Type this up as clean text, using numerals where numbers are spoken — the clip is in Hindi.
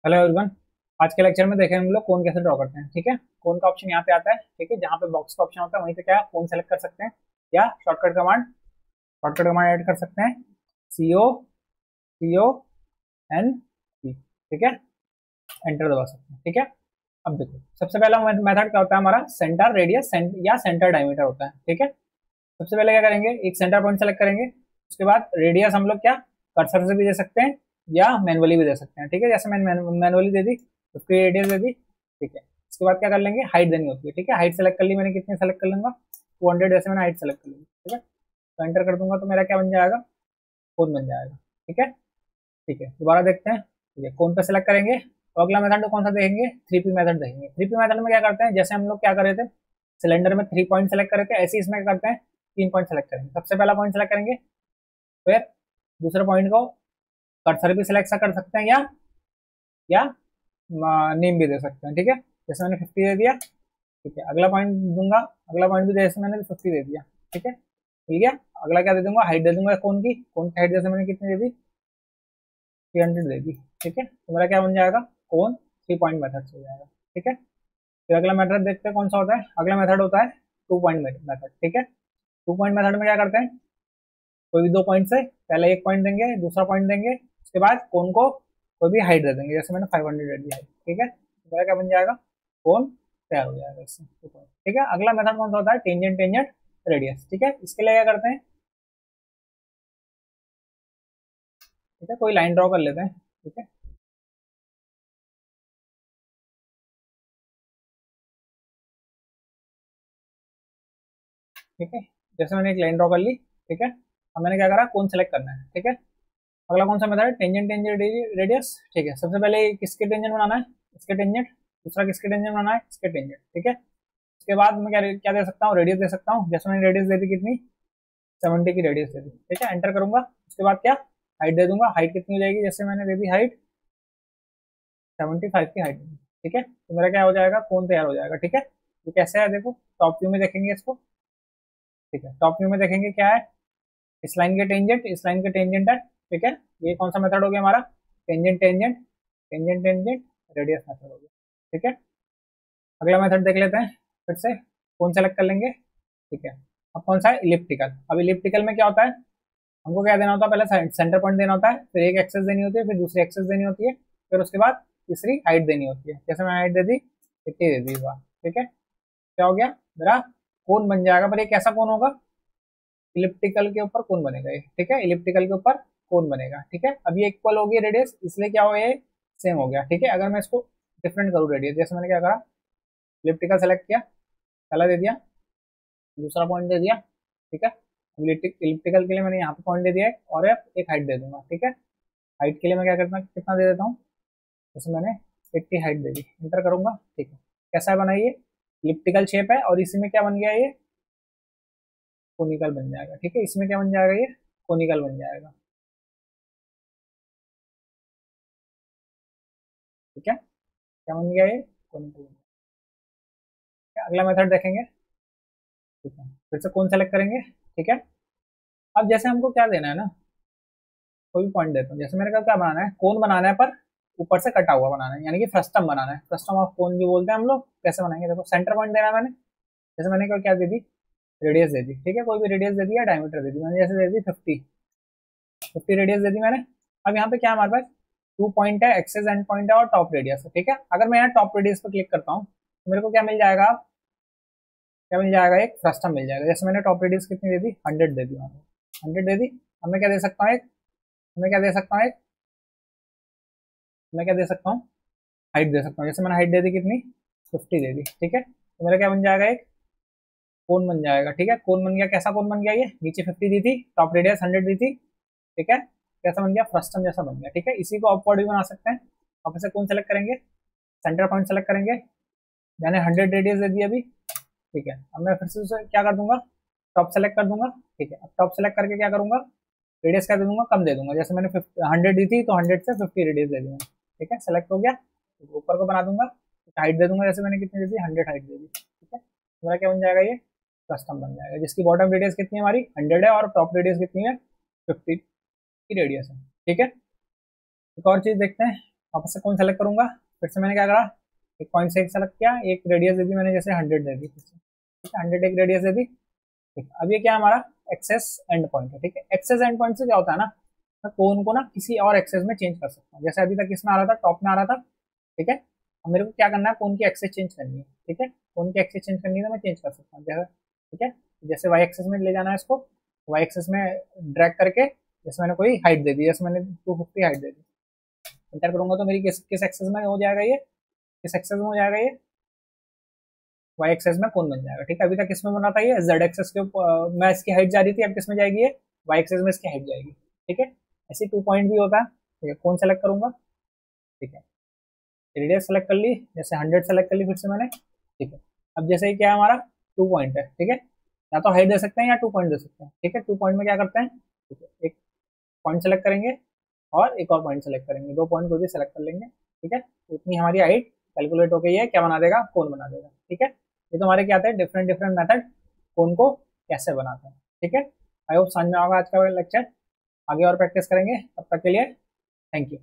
Hello everyone. आज के लेक्चर में देखें हम लोग कोन कैसे ड्रॉ करते हैं। ठीक है, कोन का ऑप्शन यहाँ पे आता है। ठीक है, जहाँ पे बॉक्स का ऑप्शन होता है वहीं पे क्या कोन सेलेक्ट कर सकते हैं या शॉर्टकट कमांड ऐड कर सकते हैं। CON। ठीक है, एंटर दबा सकते हैं। ठीक है, अब देखो सबसे पहला मेथड क्या होता है हमारा, सेंटर रेडियस या सेंटर डायमीटर होता है। ठीक है, सबसे पहले क्या करेंगे, एक सेंटर पॉइंट सेलेक्ट करेंगे। उसके बाद रेडियस हम लोग क्या कर्सर से भी दे सकते हैं या मैनुअली भी दे सकते हैं। ठीक है, जैसे मैंने मैनुअली दे दी, 50 रेडियस दे दी। ठीक है, उसके बाद क्या कर लेंगे, हाइट देनी होती है। ठीक है, हाइट सेलेक्ट कर ली मैंने, कितनी सेलेक्ट कर लूंगा, 200 जैसे मैंने हाइट सेलेक्ट कर ली। ठीक है, तो एंटर कर दूंगा तो मेरा क्या बन जाएगा, कोन बन जाएगा। ठीक है, ठीक है, दोबारा देखते हैं। ठीक है, कोन पे सेलेक्ट करेंगे तो अगला मेथड कौन सा देखेंगे, 3P मेथड देखेंगे। 3P मेथड में क्या करते हैं, जैसे हम लोग क्या कर रहे थे, सिलेंडर में 3 पॉइंट सेलेक्ट करे थे, ऐसे ही इसमें क्या करते हैं, 3 पॉइंट सेलेक्ट करेंगे। सबसे पहला पॉइंट सेलेक्ट करेंगे, फिर दूसरे पॉइंट को कर्सर भी सिलेक्ट कर सकते हैं या नेम भी दे सकते हैं। ठीक है, जैसे मैंने 50 दे दिया। ठीक है, अगला पॉइंट दूंगा, अगला पॉइंट भी जैसे मैंने 50 दे दिया। ठीक है, ठीक है, अगला क्या दे दूंगा, हाइट दे दूंगा। कोन की हाइट जैसे मैंने कितनी दे दी, 300 दे दी। ठीक है, तो मेरा क्या बन जाएगा, कोन 3 पॉइंट मेथड से हो जाएगा। ठीक है, फिर अगला मेथड देखते हैं कौन सा होता है। अगला मेथड होता है 2 पॉइंट मेथड। ठीक है, 2 पॉइंट मेथड में क्या करते हैं, कोई भी 2 पॉइंट से पहले एक पॉइंट देंगे, दूसरा पॉइंट देंगे, उसके बाद कोन को कोई भी हाइट दे देंगे। जैसे मैंने 500 दे दिया। ठीक है, तो मेरा क्या बन जाएगा, कोन तैयार हो जाएगा इससे 2 पॉइंट। ठीक है, अगला मेथड कौन सा होता है, टेंजेंट टेंजेंट रेडियस। ठीक है, इसके लिए क्या करते हैं, ठीक है, कोई लाइन ड्रॉ कर लेते हैं। ठीक है, ठीक है, जैसे मैंने एक लाइन ड्रॉ कर ली। ठीक है, अब मैंने क्या करा, कोन सेलेक्ट करना है। ठीक है, अगला कौन सा मेथड है, टेंजेंट टेंजेंट रेडियस। ठीक है, सबसे पहले किसके टेंजेंट बनाना है, इसके टेंजेंट। दूसरा किसके टेंजेंट बनाना है, इसके टेंजेंट। ठीक है, उसके बाद मैं क्या क्या दे सकता हूँ, रेडियस दे सकता हूँ। जैसे मैंने रेडियस दे दी कितनी, 70 की रेडियस दे दी। ठीक है, एंटर करूंगा। उसके बाद क्या, हाइट दे दूंगा। हाइट कितनी हो जाएगी, जैसे मैंने दे दी हाइट 75 की हाइट। ठीक है, तो मेरा क्या हो जाएगा, कोन तैयार हो जाएगा। ठीक है, तो कैसे है देखो, टॉप व्यू में देखेंगे इसको। ठीक है, टॉप व्यू में देखेंगे क्या है, इस लाइन के टेंजेंट, इस लाइन के टेंजेंट है। ठीक है, ये कौन सा मेथड हो गया हमारा, tangent tangent tangent tangent radius method हो गया। ठीक है, अगला मेथड देख लेते हैं फिर से, कौन सेलेक्ट कर लेंगे। ठीक है, अब कौन सा है, इलिप्टिकल। अब इलिप्टिकल में क्या होता है, हमको क्या देना होता है, पहले सेंटर पॉइंट देना होता है, फिर एक एक्सेस देनी होती है, फिर दूसरी एक्सेस देनी होती है, फिर उसके बाद तीसरी हाइट देनी होती है। जैसे मैं हाइट दे दी, 80 दे दी बार। ठीक है, क्या हो गया, मेरा कोन बन जाएगा। पर ये कैसा कोन होगा, इलिप्टिकल के ऊपर कोन बनेगा ये। ठीक है, इलिप्टिकल के ऊपर कोन बनेगा। ठीक है, अब ये इक्वल होगी रेडियस, इसलिए क्या हो, ये सेम हो गया। ठीक है, अगर मैं इसको डिफरेंट करूँ रेडियस, जैसे मैंने क्या करा, इलिप्टिकल सेलेक्ट किया, पहला दे दिया, दूसरा पॉइंट दे दिया। ठीक है, इलिप्टिकल के लिए मैंने यहाँ पे पॉइंट दे दिया है और एक हाइट दे दूंगा। ठीक है, हाइट के लिए मैं क्या करता कितना दे देता हूँ, जैसे मैंने 80 हाइट दे दी, एंटर करूंगा। ठीक है, कैसा बना ये, इलिप्टिकल शेप है और इसी में क्या बन गया, ये कोनिकल बन जाएगा। ठीक है, इसमें क्या बन जाएगा, ये कोनिकल बन जाएगा। ठीक है, क्या बन गया, ये कोनिकल बन गया। अगला मेथड देखेंगे। ठीक है, फिर से कौन सेलेक्ट करेंगे। ठीक है, अब जैसे हमको क्या देना है ना, कोई भी पॉइंट देता हूँ। जैसे मेरे को क्या बनाना है, कोन बनाना है, पर ऊपर से कटा हुआ बनाना है, यानी कि फ्रस्टम बनाना है। फ्रस्टम ऑफ कोन भी बोलते हैं हम लोग। कैसे बनाएंगे, देखो सेंटर पॉइंट देना है मैंने। जैसे मैंने क्या दे दी, रेडियस दे दी। ठीक है, कोई भी रेडियस दे दी या डायमीटर दे दी, मैंने जैसे दे दी 50 रेडियस दे दी मैंने। अब यहाँ पे क्या हमारे पास 2 पॉइंट है, एक्सेस एंड पॉइंट है और टॉप रेडियस है। ठीक है, अगर मैं यहाँ टॉप रेडियस पर क्लिक करता हूँ तो मेरे को क्या मिल जाएगा, क्या मिल जाएगा, एक फ्रस्टम मिल जाएगा। जैसे मैंने टॉप रेडियस कितनी दे दी, 100 दे दी मैंने, 100 दे दी। अब मैं क्या दे सकता हूँ, एक मैं क्या दे सकता हूँ, एक मैं क्या दे सकता हूँ, हाइट दे सकता हूँ। जैसे मैंने हाइट दे दी कितनी, 50 दे दी। ठीक है, तो मेरा क्या बन जाएगा, एक कोन बन जाएगा। ठीक है, कोन बन गया। कैसा कोन बन गया, ये नीचे 50 दी थी, टॉप रेडियस 100 दी थी। ठीक है, कैसा बन गया, फ्रस्टम जैसा बन गया। ठीक है, इसी को अपवर्ड भी बना सकते हैं। आप इसे कौन सेलेक्ट करेंगे, सेंटर पॉइंट सेलेक्ट करेंगे। मैंने 100 रेडियस दे दी अभी। ठीक है, अब मैं फिर से उसे क्या कर दूंगा, टॉप सेलेक्ट कर दूंगा। ठीक है, अब टॉप सेलेक्ट करके क्या करूंगा, रेडियस क्या दे दूंगा, कम दे दूंगा। जैसे मैंने 100 दी थी तो 100 से 50 रेडियस दे दूंगा। ठीक है, सेलेक्ट हो गया, तो ऊपर को बना दूंगा, हाइट दे दूंगा। जैसे मैंने कितनी दे दी, 100 हाइट दे दी। ठीक है, तो मेरा क्या बन जाएगा, ये कस्टम बन जाएगा, जिसकी बॉटम रेडियस कितनी है हमारी, 100 है, और टॉप रेडियस कितनी है, 50 की रेडियस है। ठीक है, एक और चीज देखते हैं, वापस से कौन सेलेक्ट करूंगा, फिर से मैंने क्या करा, एक पॉइंट से एक सेलेक्ट किया, एक रेडियस दे दी मैंने, जैसे 100 दे दी, ठीक है 100 एक रेडियस दे दी। ठीक, अब ये क्या है हमारा एक्सेस एंड पॉइंट है। ठीक है, एक्सेस एंड पॉइंट से क्या होता है ना, मैं कोन को ना किसी और एक्सेस में चेंज कर सकता हूँ। जैसे अभी तक इसमें आ रहा था, टॉप में आ रहा था, ठीक है, अब मेरे को क्या करना है, कोन की एक्सेस चेंज करनी है। ठीक है, कोन की एक्सेस चेंज करनी है तो मैं चेंज कर सकता हूँ जैसे, ठीक है, जैसे वाई एक्सेस में ले जाना है इसको, वाई एक्सेस में ड्रैग करके, जैसे मैंने कोई हाइट दे दी, जैसे मैंने 250 हाइट दे दी, एंटर करूंगा तो मेरी किस किस एक्सेस में हो जाएगा ये, किस एक्सेस में हो जाएगा ये, वाई एक्सेस में कौन बन जाएगा। ठीक है, अभी तक किसमें बना था ये, जेड एक्सेस के मैं इसकी हाइट जा रही थी, अब किसमें जाएगी ये, वाई एक्सेस में इसकी हाइट जाएगी। ठीक है, ऐसे 2 पॉइंट भी होता है। ठीक है, कौन सेलेक्ट करूंगा, ठीक है, रेडियस सेलेक्ट कर ली, जैसे 100 सेलेक्ट कर ली फिर से मैंने। ठीक है, अब जैसे क्या है हमारा 2 पॉइंट है, ठीक है, या तो हाइट दे सकते हैं या 2 पॉइंट दे सकते हैं। ठीक है, 2 पॉइंट में क्या करते हैं, ठीक है, एक पॉइंट सेलेक्ट करेंगे और एक और पॉइंट सेलेक्ट करेंगे, 2 पॉइंट को भी सेलेक्ट कर लेंगे। ठीक है, तो उतनी हमारी हाइट कैलकुलेट हो गई है, क्या बना देगा, कोन बना देगा। ठीक है, ये तो हमारे क्या थे, डिफरेंट डिफरेंट मेथड कोन को कैसे बनाते हैं। ठीक है, आई होप समझ में आएगा आज का लेक्चर, आगे और प्रैक्टिस करेंगे, तब तक के लिए थैंक यू।